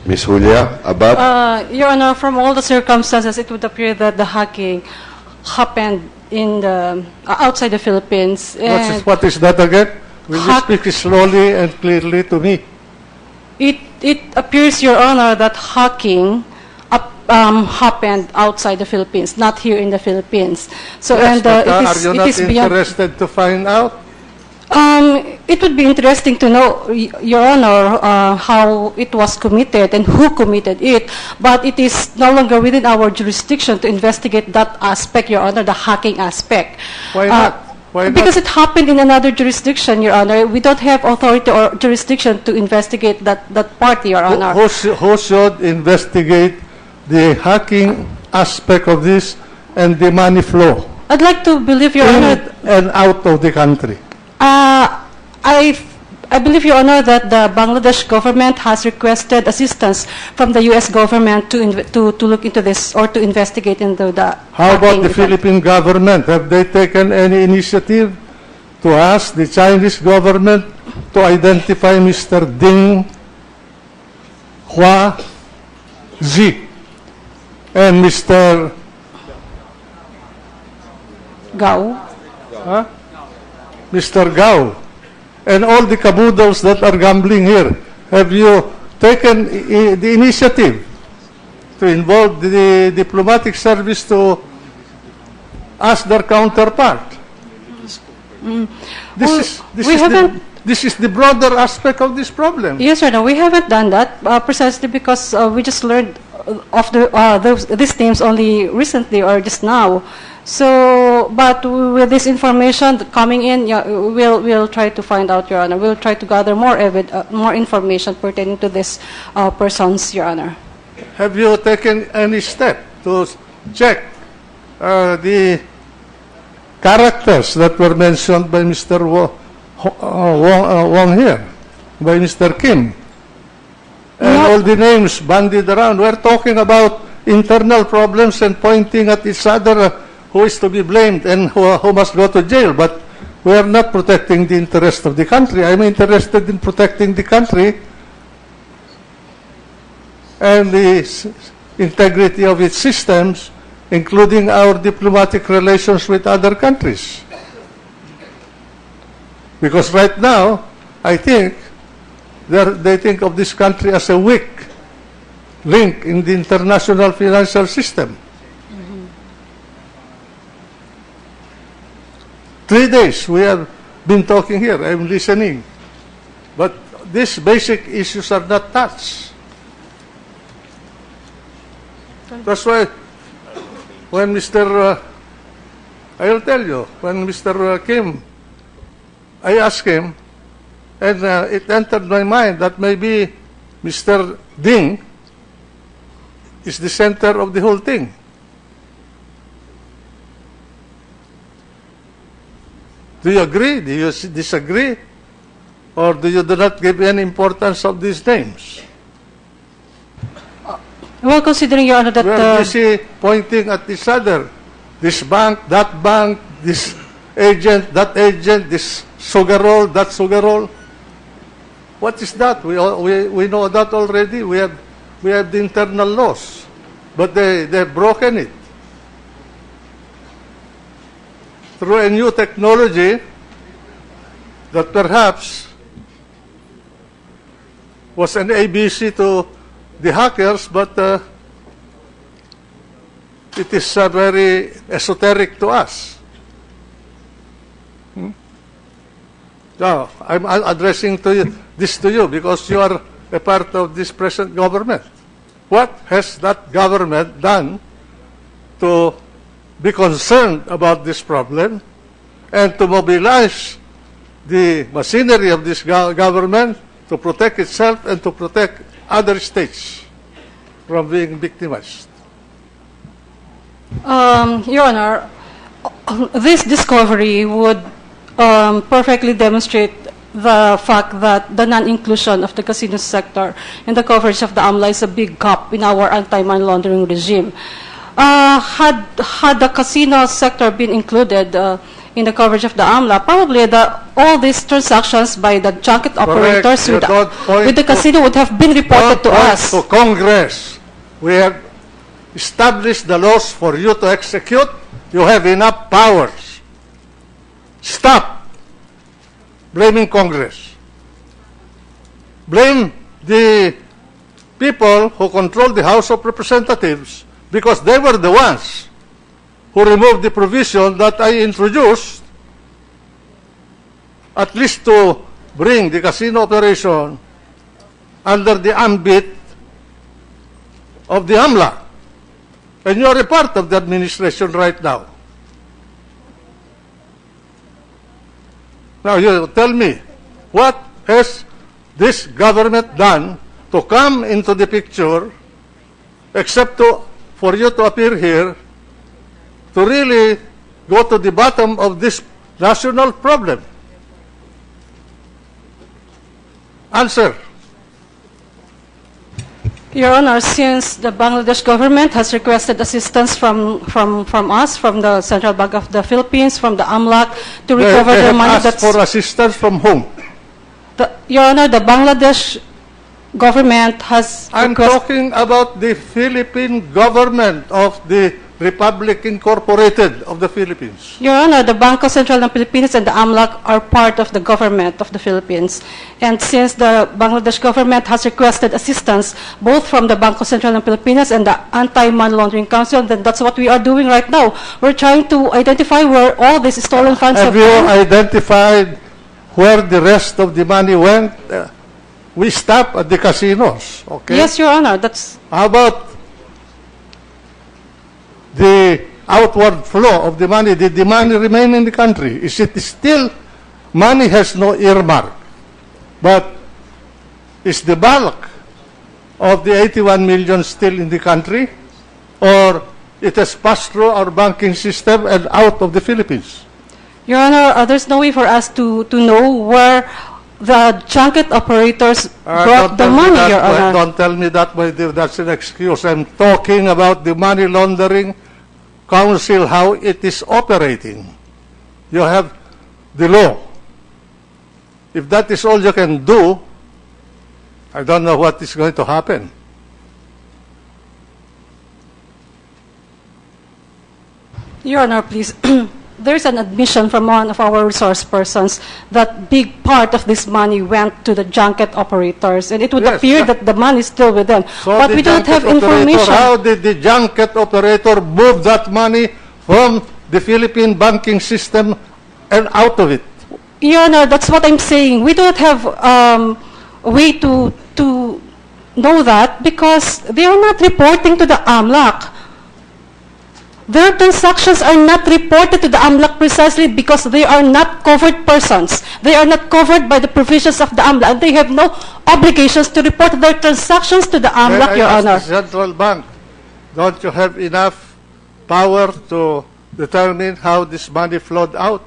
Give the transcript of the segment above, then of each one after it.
Ms. Julia, above. Your Honor, from all the circumstances, it would appear that the hacking happened in the outside the Philippines. What is that again? Will you speak slowly and clearly to me? It appears, Your Honor, that hacking happened outside the Philippines, not here in the Philippines. So, Yes, but, are you it not is beyond. interested to find out? It would be interesting to know, Your Honor, how it was committed and who committed it, but it is no longer within our jurisdiction to investigate that aspect, Your Honor, the hacking aspect. Why not? Why Because not? it happened in another jurisdiction, Your Honor. We don't have authority or jurisdiction to investigate that part, Your Honor. Who should investigate the hacking aspect of this and the money flow I'd like to believe, Your in Honor, and out of the country? I believe, Your Honor, that the Bangladesh government has requested assistance from the U.S. government to look into this or to investigate into the How about hacking the event. Philippine government? Have they taken any initiative to ask the Chinese government to identify Mr. Ding Hua Zi and Mr. Gao? Mr. Gao and all the caboodles that are gambling here? Have you taken the initiative to involve the diplomatic service to ask their counterpart? This is the broader aspect of this problem. Yes, Your Honor, we haven't done that precisely because we just learned of these names only recently or just now. So, but with this information coming in, yeah, we'll try to find out, Your Honor. We'll try to gather more information pertaining to these persons, Your Honor. Have you taken any step to check the characters that were mentioned by Mr. Wong here, by Mr. Kim? And all the names bandied around. We're talking about internal problems and pointing at each other who is to be blamed and who must go to jail. But we are not protecting the interest of the country. I'm interested in protecting the country and the integrity of its systems, including our diplomatic relations with other countries. Because right now, I think, they think of this country as a weak link in the international financial system. 3 days we have been talking here. I'm listening. But these basic issues are not touched. That's why when I'll tell you, when Mr. Kim, I asked him, and it entered my mind that maybe Mr. Ding is the center of the whole thing. Do you agree? Do you disagree? Or do you do not give any importance of these names? Well, considering, Your Honor, that... Well, you see, pointing at each other, this bank, this agent, that agent, this sugar roll, that sugar roll. What is that? We know that already. We have the internal laws, but they've broken it through a new technology that perhaps was an ABC to the hackers, but it is very esoteric to us. Now, I'm addressing this to you because you are a part of this present government. What has that government done to be concerned about this problem and to mobilize the machinery of this government to protect itself and to protect other states from being victimized? Your Honor, this discovery would perfectly demonstrate the fact that the non-inclusion of the casino sector in the coverage of the AMLA is a big gap in our anti-money laundering regime. Had the casino sector been included in the coverage of the AMLA, probably all these transactions by the junket operators You don't point with the casino would have been reported to us. To Congress. We have established the laws for you to execute. You have enough powers. Stop blaming Congress. Blame the people who control the House of Representatives because they were the ones who removed the provision that I introduced, at least to bring the casino operation under the ambit of the AMLA. And you are a part of the administration right now. Now you tell me, what has this government done to come into the picture except for you to appear here to really go to the bottom of this national problem? Answer. Your Honor, since the Bangladesh government has requested assistance from us, from the Central Bank of the Philippines, from the AMLAC, to recover they the have money asked that's... for assistance from whom? Your Honor, the Bangladesh government has I'm talking about the Philippine government of the Republic Incorporated of the Philippines. Your Honor, the Bangko Sentral ng Pilipinas and the AMLAC are part of the government of the Philippines. And since the Bangladesh government has requested assistance both from the Bangko Sentral ng Pilipinas and the Anti-Money Laundering Council, then that's what we are doing right now. We're trying to identify where all these stolen funds Have have you gone. identified where the rest of the money went? We stop at the casinos, okay? Yes, Your Honor, that's... How about the outward flow of the money? Did the money remain in the country? Is it still, money has no earmark, but is the bulk of the 81 million still in the country, or it has passed through our banking system and out of the Philippines? Your Honor, there's no way for us to know where the junket operators brought the money, Your Honor. Don't tell me that way. That's an excuse. I'm talking about the money laundering council, how it is operating. You have the law. If that is all you can do, I don't know what is going to happen. Your Honor, please. There's an admission from one of our resource persons that big part of this money went to the junket operators, and it would appear that the money is still with them. So but we don't have information. How did the junket operator move that money from the Philippine banking system and out of it? Your Honor, that's what I'm saying. We don't have a way to know that because they are not reporting to the AMLAC. Their transactions are not reported to the AMLAC precisely because they are not covered persons. They are not covered by the provisions of the AMLAC, and they have no obligations to report their transactions to the AMLAC, Your Honor. The Central Bank, don't you have enough power to determine how this money flowed out?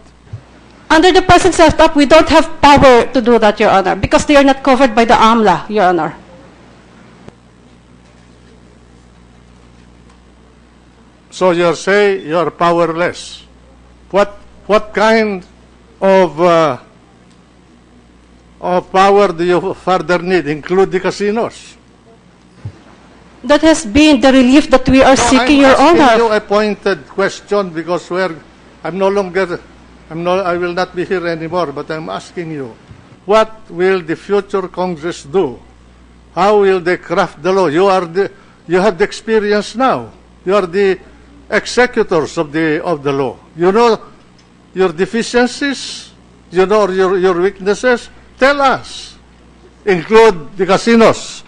Under the present setup, we don't have power to do that, Your Honor, because they are not covered by the AMLA, Your Honor. So you say you're powerless. What kind of power do you further need? Include the casinos? That has been the relief that we are seeking, Your I'm asking Honor. you a pointed question because I will not be here anymore, but I'm asking you, what will the future Congress do? How will they craft the law? You have the experience now. You are the executors of the law. You know your deficiencies. You know your weaknesses. Tell us. Include the casinos.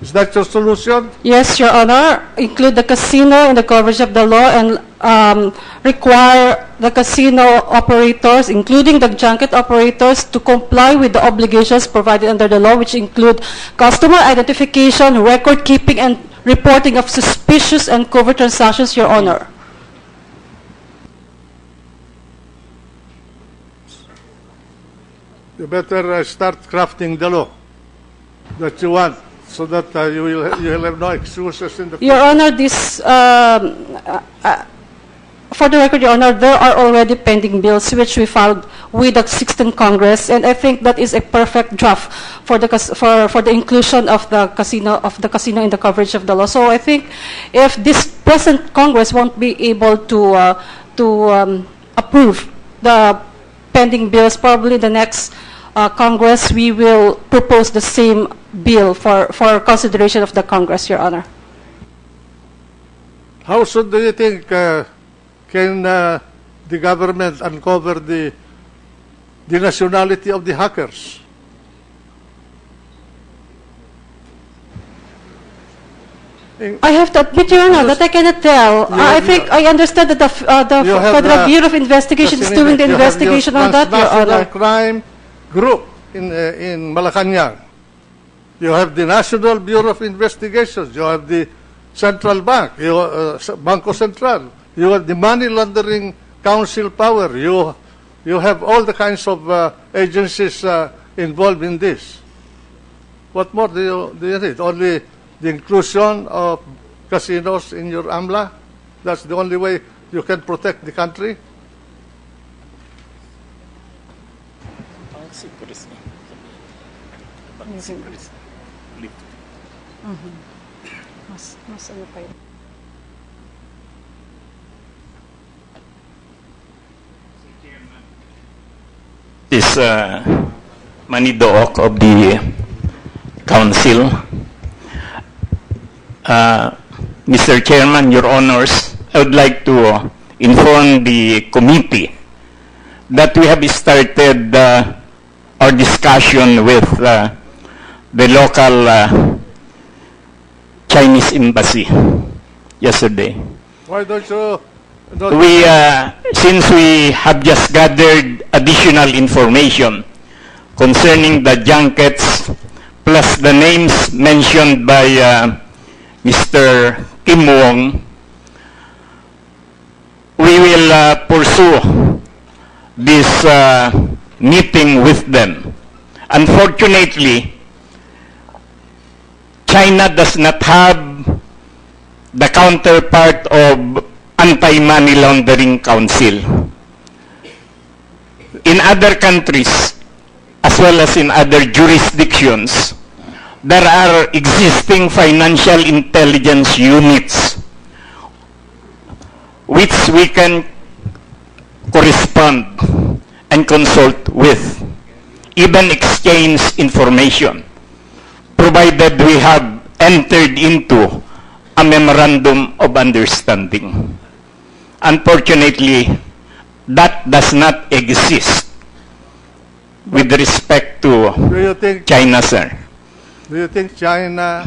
Is that your solution? Yes, Your Honor. Include the casino in the coverage of the law and require the casino operators, including the junket operators, to comply with the obligations provided under the law, which include customer identification, record keeping, and reporting of suspicious and covert transactions, Your Honor. You better start crafting the law that you want, so that you will have no excuses in the Your Honor, this for the record, Your Honor, there are already pending bills which we filed with the 16th Congress, and I think that is a perfect draft for the inclusion of the casino in the coverage of the law. So I think if this present Congress won't be able to approve the pending bills, probably the next Congress we will propose the same bill for consideration of the Congress, Your Honor. How soon do you think can the government uncover the nationality of the hackers? I have to admit, Your Honor, that I cannot tell. I think I understand that the Federal Bureau of Investigation is doing the investigation on that, Your Honor. Crime group in Malacanang. You have the National Bureau of Investigations. You have the Central Bank, Banco Central. You have the Money Laundering Council power. You have all the kinds of agencies involved in this. What more do you need? Only the inclusion of casinos in your AMLA? That's the only way you can protect the country? This Manidook of the Council. Mr. Chairman, Your Honors, I would like to inform the committee that we have started our discussion with the local Chinese embassy yesterday. Why don't you... Since we have just gathered additional information concerning the junkets, plus the names mentioned by Mr. Kim Wong, we will pursue this meeting with them. Unfortunately, China does not have the counterpart of Anti-Money Laundering Council. In other countries, as well as in other jurisdictions, there are existing financial intelligence units which we can correspond and consult with, even exchange information, provided we have entered into a memorandum of understanding. Unfortunately, that does not exist with respect to China, sir. Do you think China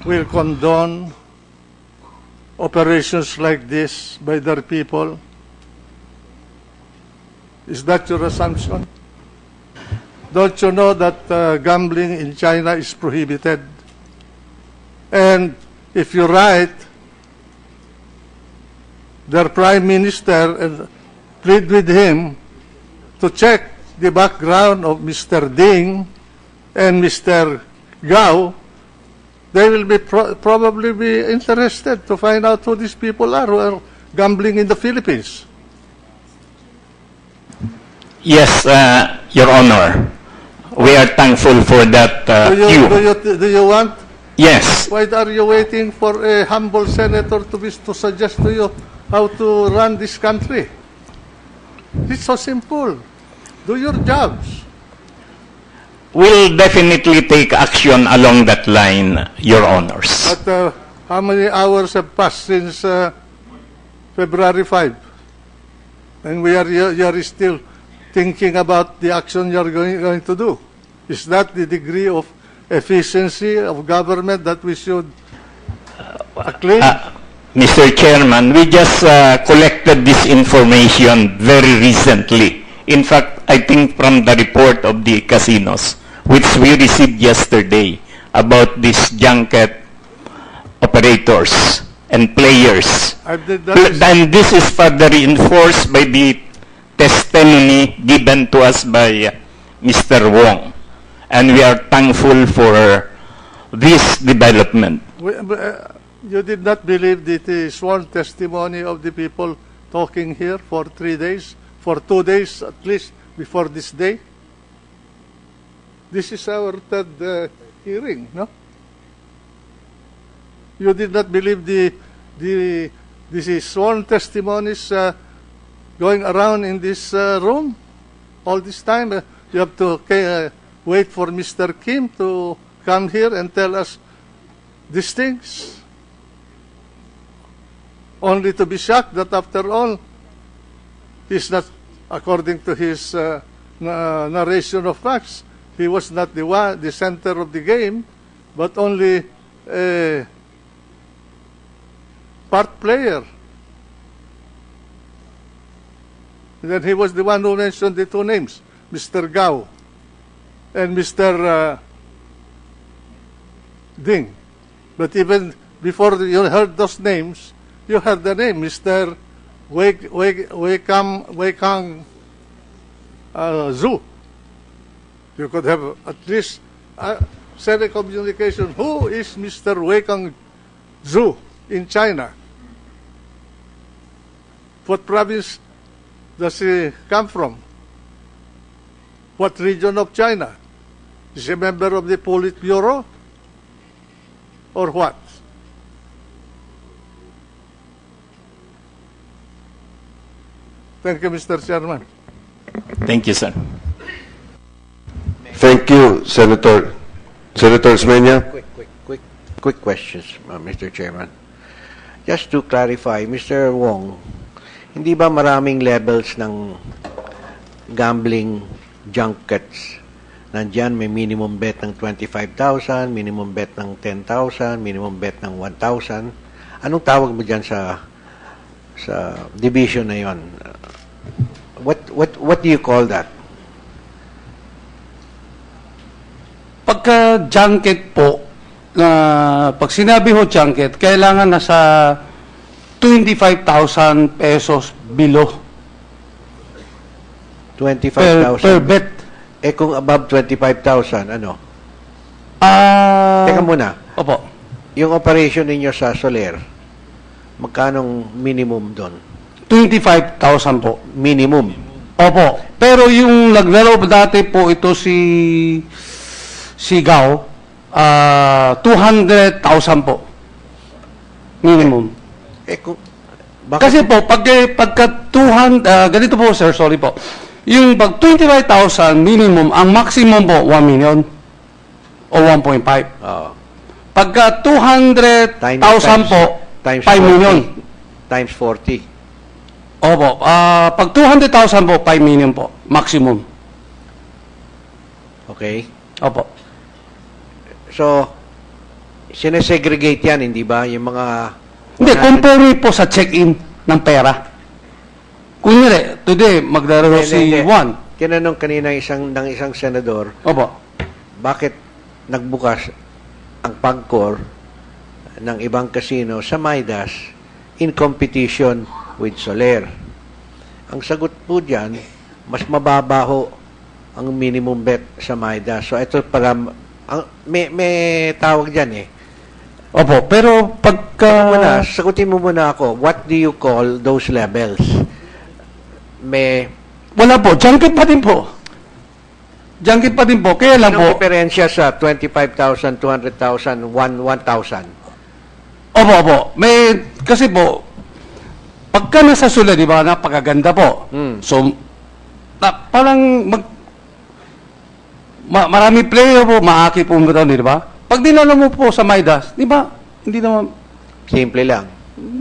will condone operations like this by their people? Is that your assumption? Don't you know that gambling in China is prohibited? And if you write their prime minister and plead with him to check the background of Mr. Ding and Mr. Gao, they will be probably be interested to find out who these people are who are gambling in the Philippines. Yes, Your Honor. We are thankful for that Do you want? Yes. Why are you waiting for a humble senator to suggest to you how to run this country? It's so simple. Do your jobs. We'll definitely take action along that line, Your Honors. But how many hours have passed since February 5? And you are still thinking about the action you're going to do. Is that the degree of efficiency of government that we should acclaim? Mr. Chairman, we just collected this information very recently. In fact, I think from the report of the casinos, which we received yesterday about these junket operators and players. And this is further reinforced by the testimony given to us by Mr. Wong. And we are thankful for this development. You did not believe the sworn testimony of the people talking here for 3 days, for 2 days at least before this day? This is our third hearing, no? You did not believe this is sworn testimonies going around in this room all this time? You have to wait for Mr. Kim to come here and tell us these things, only to be shocked that after all, he's not, according to his narration of facts, he was not the center of the game, but only a part player. And then he was the one who mentioned the two names, Mr. Gao and Mr. Ding. But even before you heard those names, you heard the name, Mr. Weikang Zhu. You could have at least sent a communication. Who is Mr. Weikang Zhu in China? What province does he come from? What region of China? Is he a member of the Politburo? Or what? Thank you, Mr. Chairman. Thank you, sir. Thank you, Senator. Senator Osmeña. Quick questions, Mr. Chairman. Just to clarify, Mr. Wong, hindi ba maraming levels ng gambling junkets? Nandyan may minimum bet ng 25,000, minimum bet ng 10,000, minimum bet ng 1,000. Anong tawag mo dyan sa division na yon? What do you call that? Pagka junket po, pag sinabi ho junket, kailangan nasa 25,000 pesos below 25,000 per bet. Eh kung above 25,000, ano? Teka muna. Opo. Yung operation ninyo sa Soler, magkanong minimum doon? 25,000 po. Minimum. Opo. Pero yung naglaro dati po ito si Gao, 200,000 po. Minimum. Eh kung bakit? Kasi po, pagka 200, ganito po sir, sorry po. Yung pag 25,000 minimum, ang maximum po 1 million o 1.5. Pagka 200,000 po, times 5 million. Times 40. Opo. Pag 200,000 po, 5 million po. Maximum. Okay. Opo. So, sinesegregate yan, hindi ba? Yung mga... Hindi, compare po sa check-in ng pera. Kunyari, today, maglalaro si Juan. Tinanong kanina ng isang senador, Opo. bakit nagbukas ang Pagcor ng ibang casino sa Midas in competition with Soler? Ang sagot po dyan, mas mababa ho ang minimum bet sa Midas. So, ito para... may tawag dyan eh. Opo, pero pagka... Sagutin mo muna ako, what do you call those levels? Wala po, junket pa din po. Junket pa din po, kaya lang po... Anong diferensya sa 25,000, 200,000, 1,000? Opo. Kasi po, pagka nasa Sula, di ba, napakaganda po. So, parang marami player po, maaki po mo di ba? Pag dinala mo po sa Midas, di ba, hindi naman... Simple lang.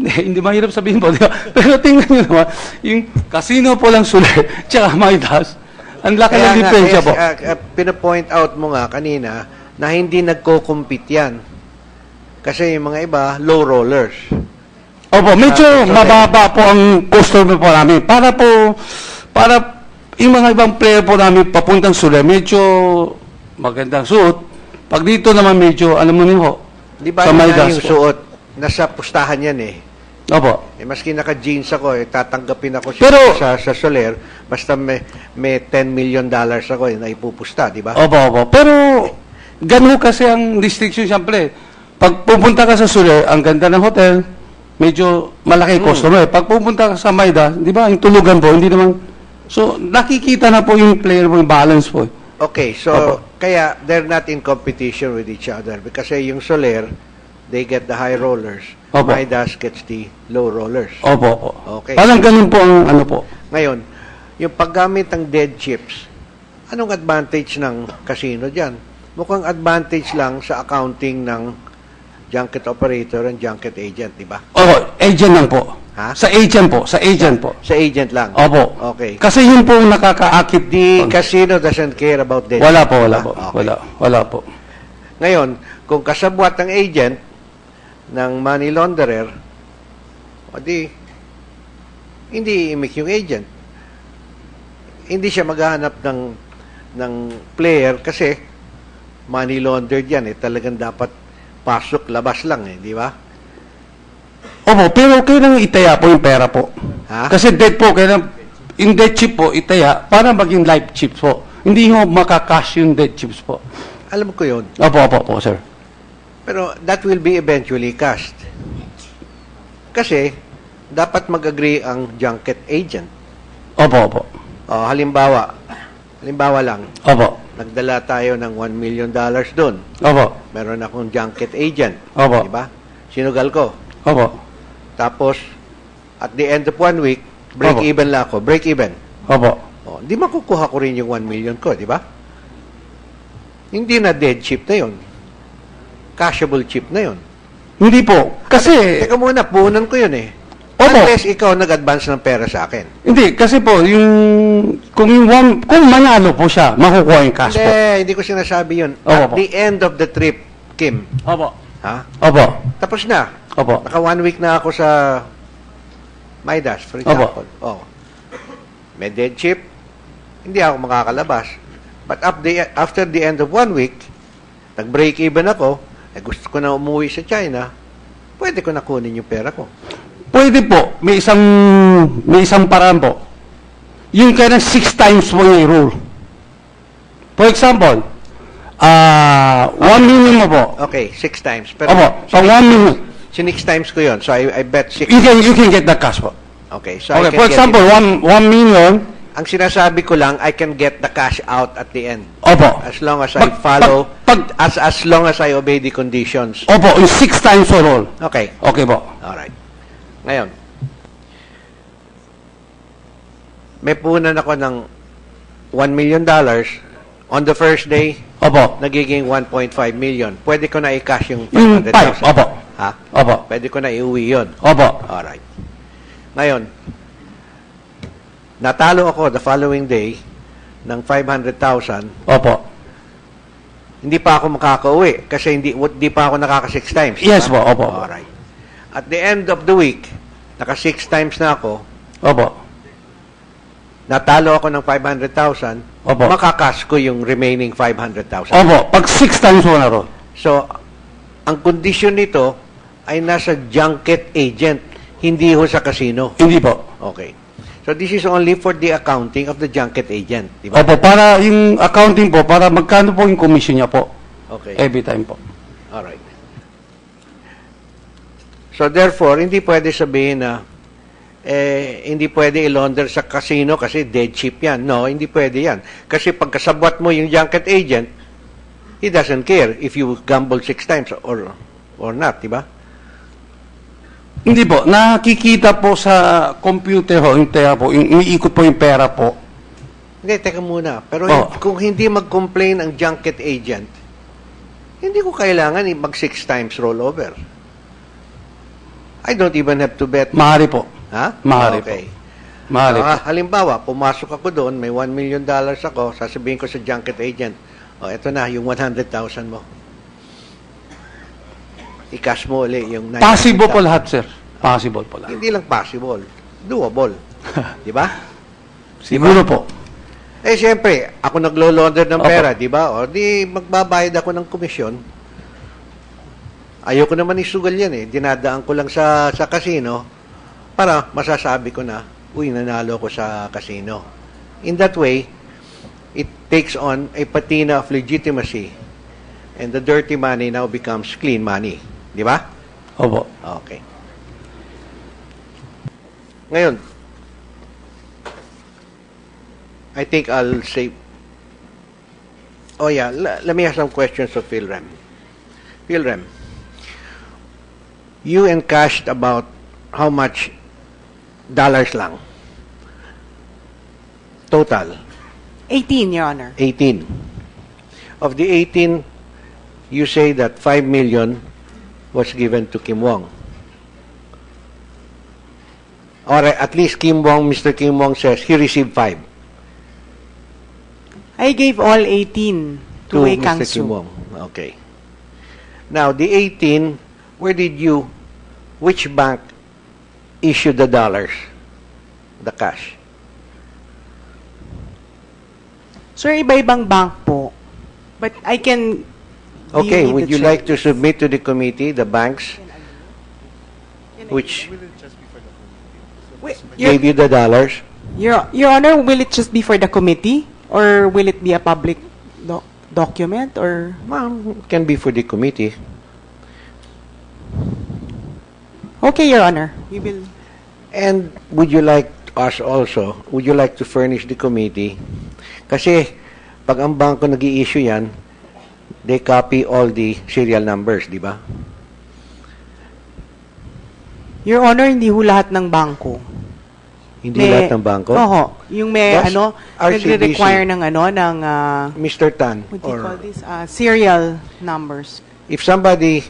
Hindi mahirap sabihin po, di ba? Pero tingnan nyo naman, yung casino po lang Sula, tsaka Midas, ang laki ng diferensya po. Pinapoint out mo nga kanina na hindi nagko-compete yan. Kasi yung mga iba, low rollers. Opo, medyo mababa po ang customer po namin. Para yung mga ibang player po namin papuntang Sula, medyo magandang suot. Pag dito naman medyo, alam mo niyo, di ba sa Midas yung suot? Nasa pustahan yan eh. Opo. Maski naka-jeans ako, tatanggapin ako Pero, sa Soler, basta may $10 million ako na ipupusta, di ba? Opo. Pero, ganun kasi ang distinction siyempre. Pag pupunta ka sa Soler, ang ganda ng hotel, medyo malaki customer. Pag pupunta ka sa Maida, di ba, yung tulugan po, hindi naman. So, nakikita na po yung player mo, yung balance po. Okay, so kaya they're not in competition with each other because yung Soler, they get the high rollers. Opo. Midas gets the low rollers. Opo, opo. Okay. Parang ganun po ang ano po. Ngayon, yung paggamit ng dead chips, anong advantage ng casino dyan? Mukhang advantage lang sa accounting ng junket operator and junket agent, di ba? Opo, agent lang po. Ha? Sa agent po, sa agent po. Sa agent lang? Opo. Okay. Kasi yun po ang nakakaakit. The casino doesn't care about dead Wala chips, po, wala di ba? po. Okay. Wala po. Ngayon, kung kasabwat ng agent ng money launderer, o di, hindi imik yung agent. Hindi siya maghahanap ng player kasi money laundered yan talagang dapat pasok, labas lang di ba? Opo, pero kailangan itaya po yung pera po. Ha? Kasi dead po, kailangan, yung dead chip po, itaya para maging live chips po. Hindi mo makakash yung dead chips po. Alam ko yun. Opo, sir. Pero that will be eventually cashed. Kasi, dapat mag-agree ang junket agent. Opo. Halimbawa lang, Opo. nagdala tayo ng $1 million doon. Opo. Meron akong junket agent. Opo. Diba? Sinugal ko. Opo. Tapos, at the end of 1 week, break Opo. even lang ako. Break even. Opo. Di makukuha ko rin yung 1 million ko, di ba? Hindi na dead chip na yun. Cashable chip na yun. Hindi po. Kasi, Teka muna, puhunan ko yun Opo. Unless ikaw nag-advance ng pera sa akin. hindi. Kasi po, kung manalo po siya, makukuha yung cash po. Hindi ko sinasabi yun. Opo At po. the end of the trip, Kim, Opo. ha? Opo. Tapos na. Opo. Naka 1 week na ako sa Midas, for example. May dead chip, hindi ako makakalabas. But after the end of 1 week, nag-break even ako, gusto ko na umuwi sa China, pwede ko na kunin yung pera ko. Pwede po. May isang paraan po. Yung kaya 6 times po yung rule. For example, 1 million mo po. Okay, 6 times. Pero Opo. So 1 million. 6 times ko yun. So I bet 6. You can get the cash po. Okay, so I Okay, can for get example, it. 1 million. Ang sinasabi ko lang, I can get the cash out at the end. Opo. As long as I follow, as long as I obey the conditions. Opo, yung 6 times for all. Okay. Okay po. Alright. Ngayon, may punan ako ng $1 million. On the first day, Opo. nagiging 1.5 million. Pwede ko na i-cash yung Yung 500,000. 5. Opo. Ha? Opo. Pwede ko na iuwi yun. Opo. Alright. Ngayon, natalo ako the following day ng 500,000. Opo. Hindi pa ako makakauwi kasi hindi pa ako nakaka-6 times. Yes diba? po, opo. Alright. At the end of the week, naka-6 times na ako, Opo. natalo ako ng 500,000, Opo. makakas ko yung remaining 500,000. Opo. Pag 6 times mo na ron. So, ang kondisyon nito ay nasa junket agent, hindi ho sa casino. Hindi po. Okay. So, this is only for the accounting of the junket agent. Di ba? Opo, para yung accounting po, para magkano po yung commission niya po. Okay. Every time po. Alright. So, therefore, hindi pwede sabihin na hindi pwede i-launder sa casino kasi dead chip yan. No, hindi pwede yan. Kasi pagkasabwat mo yung junket agent, he doesn't care if you gamble 6 times or not, di ba? Hindi po. Nakikita po sa computer ho, yung pera po, yung umiikot po yung pera po. Hindi, teka muna. Pero Oh. kung hindi mag-complain ang junket agent, hindi ko kailangan mag 6 times rollover. I don't even have to bet. Mahari po. Ha? Mahari Okay. po. Mahari po. Halimbawa, pumasok ako doon, may $1 million ako, sasabihin ko sa junket agent, eto na, yung 100,000 mo. I-cash mo ulit yung 900,000. Possible po lahat, sir. Possible po lahat. Hindi lang possible. Doable. Di ba? Siguro po. Siyempre, ako naglo-launder ng Opo. pera, di ba? O, di magbabayad ako ng komisyon. Ayoko naman isugal yan Dinadaan ko lang sa casino para masasabi ko na, uy, nanalo ko sa casino. In that way, it takes on a patina of legitimacy and the dirty money now becomes clean money. Di ba? Opo. Okay. Ngayon, I think I'll say, oh yeah, let me ask some questions of Philrem. Philrem, you encashed about how much dollars lang? Total? 18, Your Honor. 18. Of the 18, you say that 5 million was given to Kim Wong. Or at least Kim Wong, Mr. Kim Wong says he received 5 I gave all 18 to Wei Mr. Kim Kang-soo. Wong. Okay. Now, the 18, where did you, which bank issued the dollars, the cash? Sir, iba-ibang bank po. But I can... Okay, need would the you check. like to submit to the committee the banks which Wait, Your, gave you the dollars? Your Honor, will it just be for the committee? Or will it be a public document? Or... Well, it can be for the committee. Okay, Your Honor. We will... And would you like us also, would you like to furnish the committee? Kasi pag ang bangko nag-i-issue yan, they copy all the serial numbers, di ba? Your Honor, hindi ho lahat ng bangko. Hindi lahat ng bangko? Oo. Yung may, Does RCBC nagre-require ng, ng, Mr. Tan, what do you call or this? Serial numbers. if somebody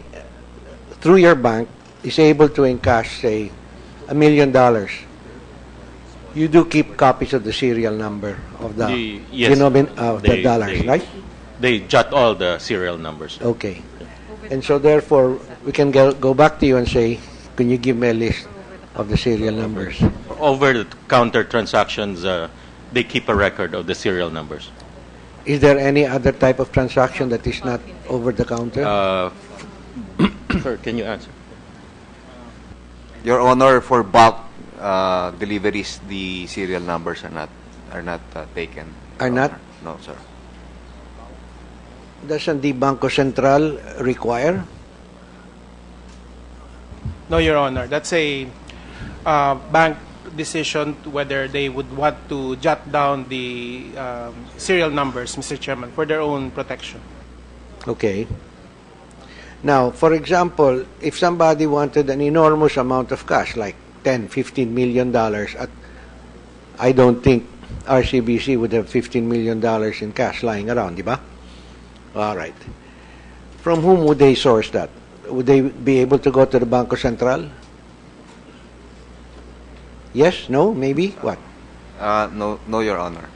through your bank is able to encash, say, $1 million, you do keep copies of the serial number of the Yes, the dollars, right? They jot all the serial numbers. Okay. And so therefore, we can go back to you and say, can you give me a list of the serial numbers? Over-the-counter transactions, they keep a record of the serial numbers. Is there any other type of transaction that is not over the counter? Sir, can you answer? Your Honor, for bulk deliveries, the serial numbers are not taken. Are Your not? Honor. No, sir. Doesn't the Banco Central require? No, Your Honor. That's a bank decision whether they would want to jot down the serial numbers, Mr. Chairman, for their own protection. Okay. Now, for example, if somebody wanted an enormous amount of cash, like $10, $15 million, I don't think RCBC would have $15 million in cash lying around, di ba? All right. From whom would they source that? Would they be able to go to the Banco Central? Yes? No? Maybe? What? No, Your Honor.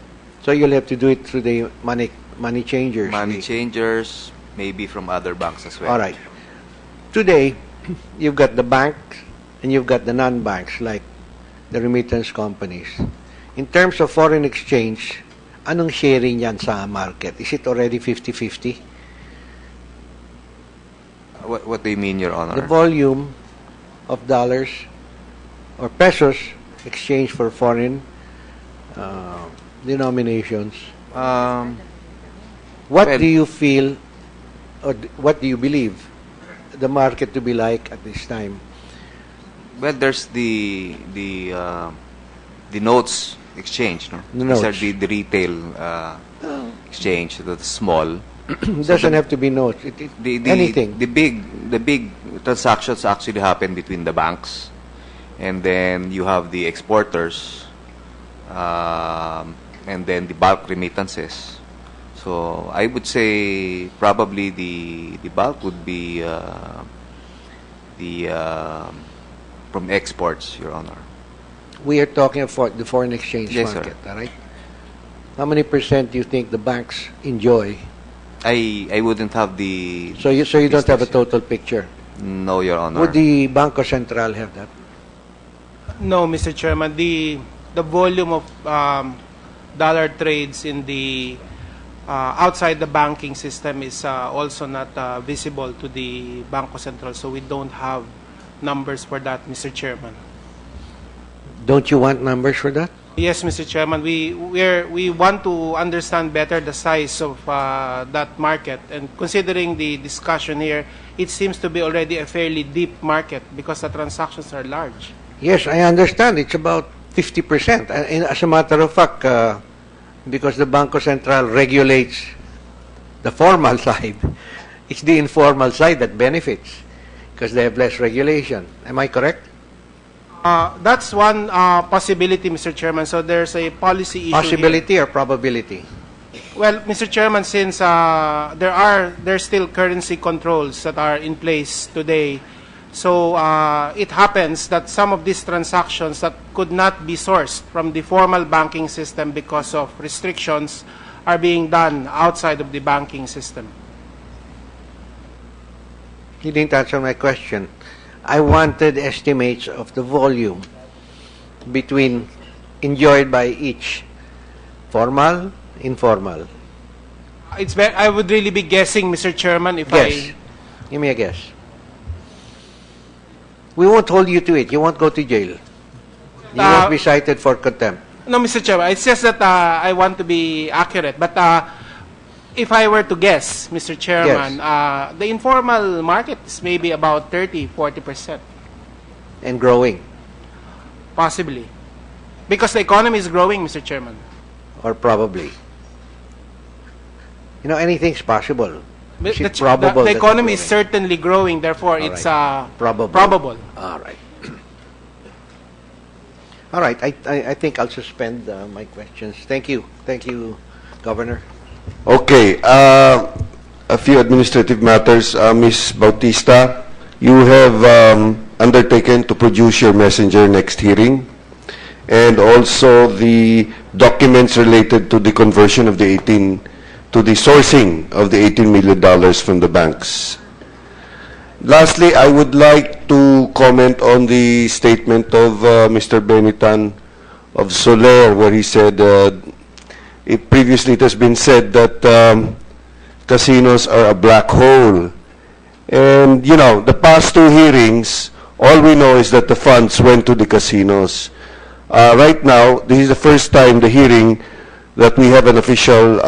So you'll have to do it through the money changers. Money changers, maybe from other banks as well. All right. Today, you've got the banks and you've got the non-banks, like the remittance companies. In terms of foreign exchange, anong sharing yan sa market? Is it already 50-50? What do you mean, Your Honor? The volume of dollars or pesos exchanged for foreign denominations. What well- do you feel or what do you believe the market to be like at this time? Well, there's the notes exchange, no? The These are notes. the retail exchange, the small. It doesn't have to be notes. Anything. The big transactions actually happen between the banks, and then you have the exporters, and then the bulk remittances. So I would say probably the bulk would be from exports, Your Honor. We are talking about the foreign exchange Yes, sir. market, all right? How many percent do you think the banks enjoy? I wouldn't have the. So you don't have a statistics. total picture. No, Your Honor. Would the Banco Central have that? No, Mr. Chairman. The volume of dollar trades in the outside the banking system is also not visible to the Banco Central, so we don't have numbers for that, Mr. Chairman. Don't you want numbers for that? Yes, Mr. Chairman, we want to understand better the size of that market, and considering the discussion here, it seems to be already a fairly deep market because the transactions are large. Yes, I understand. It's about 50%. And as a matter of fact, because the Bangko Sentral regulates the formal side, it's the informal side that benefits because they have less regulation. Am I correct? That's one possibility, Mr. Chairman. So there's a policy issue Possibility here. or probability? Well, Mr. Chairman, since there's still currency controls that are in place today, so it happens that some of these transactions that could not be sourced from the formal banking system because of restrictions are being done outside of the banking system. You didn't answer my question. I wanted estimates of the volume between enjoyed by each, formal, informal. I would really be guessing, Mr. Chairman, if Guess. Give me a guess. We won't hold you to it. You won't go to jail. You won't be cited for contempt. No, Mr. Chairman, it's just that I want to be accurate. But if I were to guess, Mr. Chairman, the informal market is maybe about 30-40%. And growing. Possibly. Because the economy is growing, Mr. Chairman. Or probably. You know, anything's possible. Is it The probable that economy it's is growing? certainly growing, therefore All it's right. Probable. probable. All right. All right. I think I'll suspend my questions. Thank you. Thank you, Governor. Okay, a few administrative matters. Ms. Bautista, you have undertaken to produce your messenger next hearing, and also the documents related to the conversion of the to the sourcing of the $18 million from the banks. Lastly, I would like to comment on the statement of Mr. Benitan of Soler, where he said previously it has been said that casinos are a black hole. And, you know, the past two hearings, all we know is that the funds went to the casinos. Right now, this is the first time the hearing that we have an official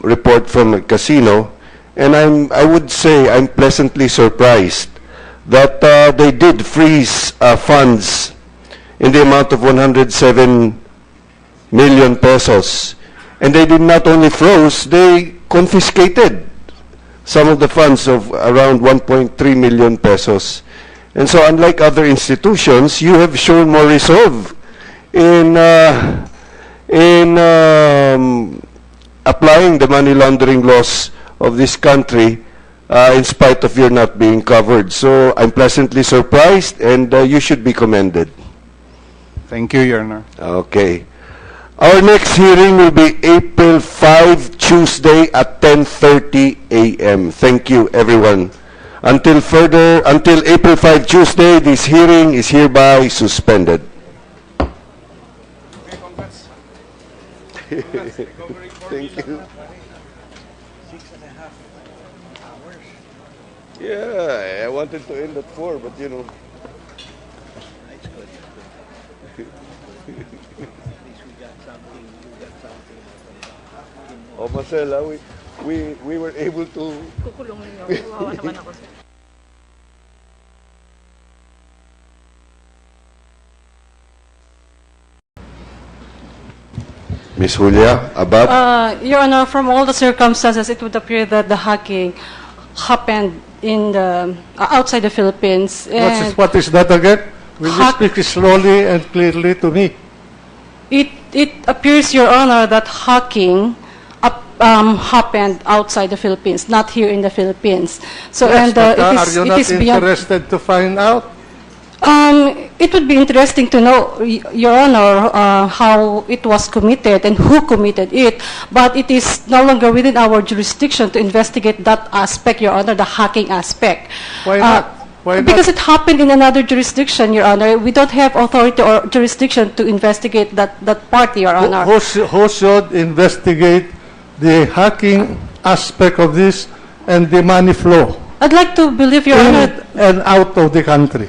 report from a casino, and I would say I'm pleasantly surprised that they did freeze funds in the amount of 107 million pesos. And they did not only froze, they confiscated some of the funds of around 1.3 million pesos. And so unlike other institutions, you have shown more resolve in applying the money laundering laws of this country in spite of your not being covered. So I'm pleasantly surprised, and you should be commended. Thank you, Your Honor. Okay. Our next hearing will be April 5, Tuesday at 10:30 a.m. Thank you, everyone. Until April 5, Tuesday, this hearing is hereby suspended. Thank you. 6.5 hours. Yeah, I wanted to end at 4, but you know. It's good. Oh, Marcela, we were able to... Kukulong ninyo. Kawawa naman ako. Ms. Julia, Abad? Your Honor, from all the circumstances, it would appear that the hacking happened in the outside the Philippines. And What is that again? Will you speak slowly and clearly to me? it appears, Your Honor, that hacking happened outside the Philippines, not here in the Philippines. So, Yes, but are you it not is beyond. interested to find out? It would be interesting to know, Your Honor, how it was committed and who committed it, but it is no longer within our jurisdiction to investigate that aspect, Your Honor, the hacking aspect. Why not? Why not? Because it happened in another jurisdiction, Your Honor. We don't have authority or jurisdiction to investigate that part, Your Honor. Who should investigate the hacking aspect of this and the money flow I'd like to believe, Your in Honor, and out of the country?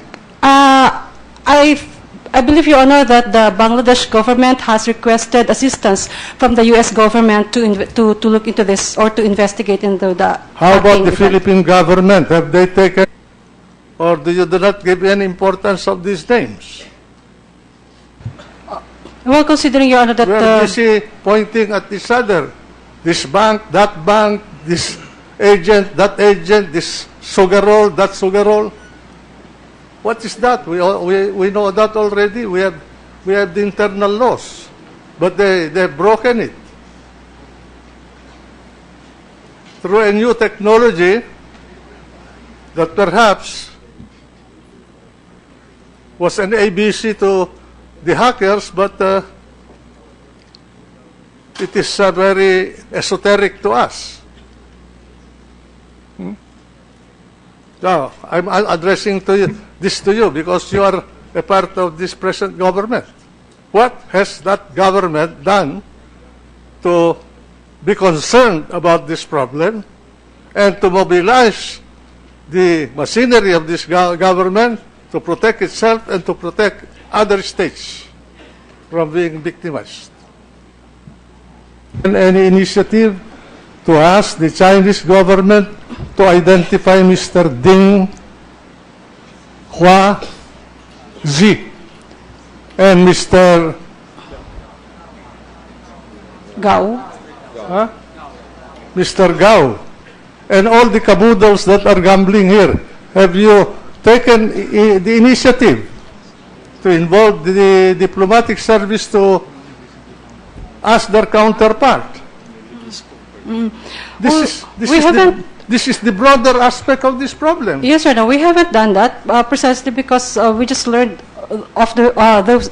I believe, Your Honor, that the Bangladesh government has requested assistance from the U.S. government to look into this or to investigate into the. How about the event. Philippine government? Have they taken, or do you do not give any importance of these names? Well, considering, Your Honor, that We're busy pointing at each other. This bank, this agent, that agent, this sugar roll, that sugar roll. What is that? We know that already. We have the internal laws, but they've broken it through a new technology that perhaps was an ABC to the hackers, but it is very esoteric to us. Now, I'm addressing this to you because you are a part of this present government. What has that government done to be concerned about this problem and to mobilize the machinery of this government to protect itself and to protect other states from being victimized? And any initiative to ask the Chinese government to identify Mr. Ding Hua Zi and Mr. Gao. Mr. Gao and all the caboodles that are gambling here. Have you taken the initiative to involve the diplomatic service to ask their counterpart? This is the broader aspect of this problem. Yes, sir. No, we haven't done that precisely because we just learned of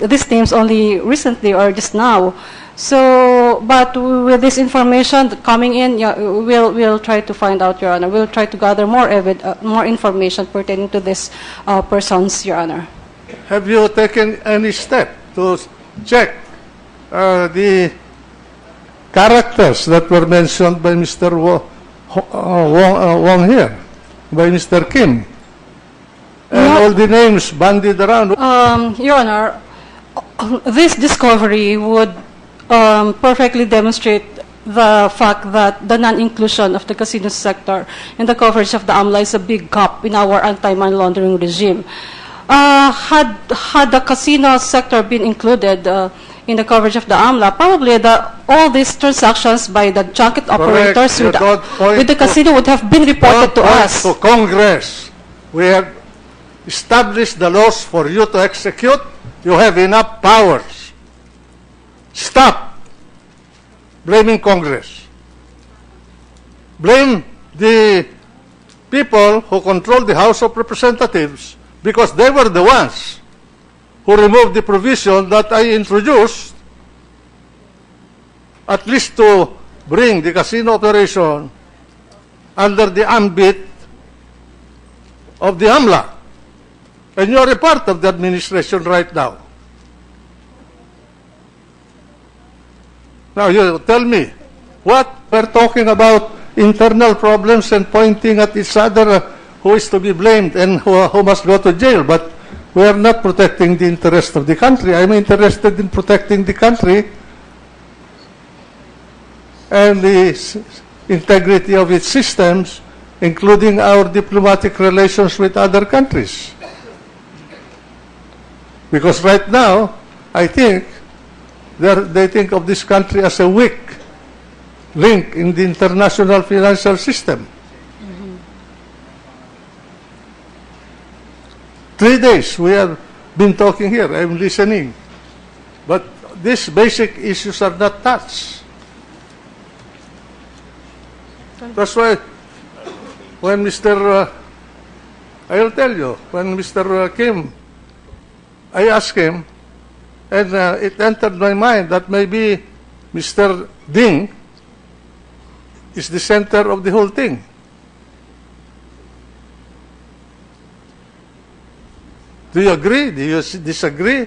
these names only recently or just now. So, but with this information coming in, yeah, we'll try to find out, Your Honor. We'll try to gather more information pertaining to these persons, Your Honor. Have you taken any step to check the characters that were mentioned by Mr. Wong here, by Mr. Kim, and all the names bandied around? Your Honor, this discovery would perfectly demonstrate the fact that the non-inclusion of the casino sector in the coverage of the AMLA is a big gap in our anti-money laundering regime. Had the casino sector been included in the coverage of the AMLA, probably all these transactions by the junket operators with the casino would have been reported to us. To Congress, we have established the laws for you to execute. You have enough powers. Stop blaming Congress. Blame the people who control the House of Representatives because they were the ones who removed the provision that I introduced, at least to bring the casino operation under the ambit of the AMLA. And you are a part of the administration right now. Now you tell me, what we're talking about internal problems and pointing at each other who is to be blamed and who must go to jail, but we are not protecting the interest of the country. I'm interested in protecting the country and the integrity of its systems, including our diplomatic relations with other countries. Because right now, I think, they think of this country as a weak link in the international financial system. 3 days we have been talking here. I'm listening. But these basic issues are not touched. That's why when I'll tell you, when Mr. Kim, I asked him, and it entered my mind that maybe Mr. Ding is the center of the whole thing. Do you agree? Do you disagree?